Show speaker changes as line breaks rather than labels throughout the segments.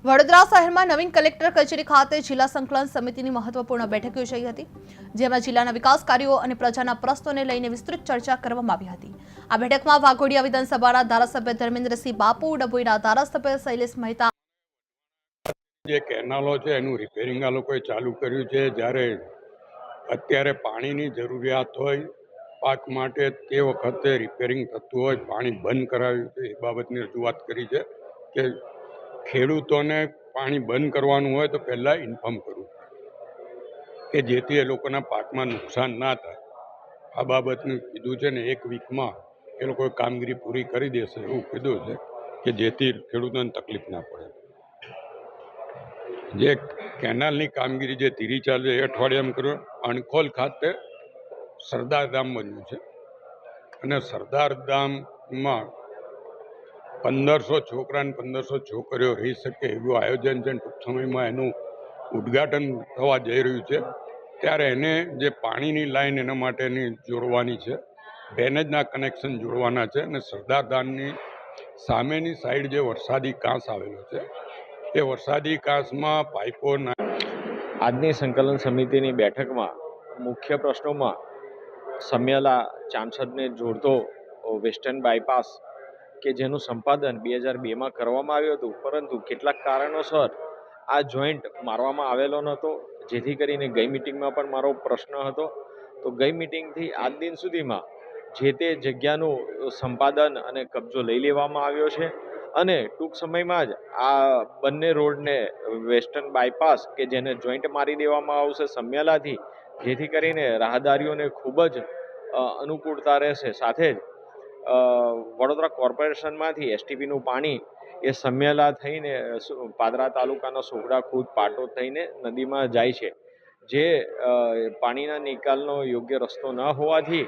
વડોદરા શહેરમાં નવીન કલેક્ટર કચેરી ખાતે જિલ્લા સંકલન સમિતિની મહત્વપૂર્ણ બેઠક યોજાઈ હતી, જેમાં જિલ્લાના વિકાસ કાર્યો અને પ્રજાના પ્રશ્નોને લઈને વિસ્તૃત ચર્ચા કરવામાં આવી હતી। આ બેઠકમાં વાઘોડિયા વિધાનસભાના ધારાસભ્ય ધર્મેન્દ્રસિંહ બાપુ, ડભોઈના ધારાસભ્ય શૈલેષ મહેતા,
જે કેનાલો છે એનું રિપેરિંગ આ લોકોએ ચાલુ કર્યું છે। જ્યારે અત્યારે પાણીની જરૂરિયાત હોય પાક માટે, તે વખતે રિપેરિંગ થતું હોય, પાણી બંધ કરાવ્યું છે, એ બાબતની રજૂઆત કરી છે કે ખેડૂતોને પાણી બંધ કરવાનું હોય તો પહેલાં ઇન્ફોર્મ કરવું કે જેથી એ લોકોના પાકમાં નુકસાન ના થાય। આ બાબતનું કીધું છે ને 1 વીકમાં એ લોકોએ કામગીરી પૂરી કરી દેશે એવું કીધું છે કે જેથી ખેડૂતોને તકલીફ ના પડે। જે કેનાલની કામગીરી જે ધીરી ચાલે એ અઠવાડિયામાં કર્યું। અણખોલ ખાતે સરદાર ધામ બન્યું છે અને સરદાર ધામમાં 1500 છોકરા અને 1500 છોકરીઓ રહી શકે એવું આયોજન છે। ટૂંક સમયમાં એનું ઉદ્ઘાટન થવા જઈ રહ્યું છે। ત્યારે એને જે પાણીની લાઈન એના માટેની જોડવાની છે, ડ્રેનેજના કનેક્શન જોડવાના છે અને સરદાર ધામની સામેની સાઈડ જે વરસાદી કાંસ આવેલો છે એ વરસાદી કાંસમાં પાઇપો
આજની સંકલન સમિતિની બેઠકમાં મુખ્ય પ્રશ્નોમાં સમિયાલા ચાંસદને જોડતો વેસ્ટર્ન બાયપાસ કે જેનું સંપાદન 2002માં કરવામાં આવ્યું હતું, પરંતુ કેટલાક કારણોસર આ જોઈન્ટ મારવામાં આવેલો નહોતો, જેથી કરીને ગઈ મિટિંગમાં પણ મારો પ્રશ્ન હતો। તો ગઈ મિટિંગથી આજ દિન સુધીમાં જે તે જગ્યાનું સંપાદન અને કબજો લઈ લેવામાં આવ્યો છે અને ટૂંક સમયમાં જ આ બંને રોડને વેસ્ટર્ન બાયપાસ કે જેને જોઈન્ટ મારી દેવામાં આવશે સમિયાલાથી, જેથી કરીને રાહદારીઓને ખૂબ જ અનુકૂળતા રહેશે। સાથે જ વડોદરા કોર્પોરેશનમાંથી એસટીપીનું પાણી એ સમિયાલા થઈને પાદરા તાલુકાના સોગડા ખુદ પાટોદ થઈને નદીમાં જાય છે, જે પાણીના નિકાલનો યોગ્ય રસ્તો ન હોવાથી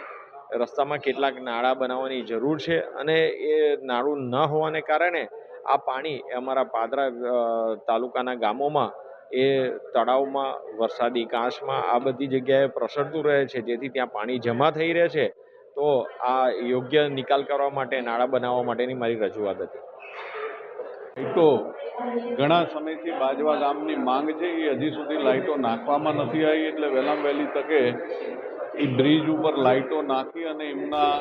રસ્તામાં કેટલાક નાળા બનાવવાની જરૂર છે અને એ નાળું ન હોવાને કારણે આ પાણી અમારા પાદરા તાલુકાના ગામોમાં એ તળાવમાં, વરસાદી કાંસમાં આ બધી જગ્યાએ પ્રસરતું રહે છે, જેથી ત્યાં પાણી જમા થઈ રહે છે। તો આ યોગ્ય નિકાલ કરવા માટે, નાળા બનાવવા માટેની મારી રજૂઆત હતી।
લાઇટો ઘણા સમયથી બાજવા ગામની માંગ છે, એ હજી સુધી લાઇટો નાખવામાં નથી આવી, એટલે વહેલામાં વહેલી તકે એ બ્રિજ ઉપર લાઇટો નાખી અને એમના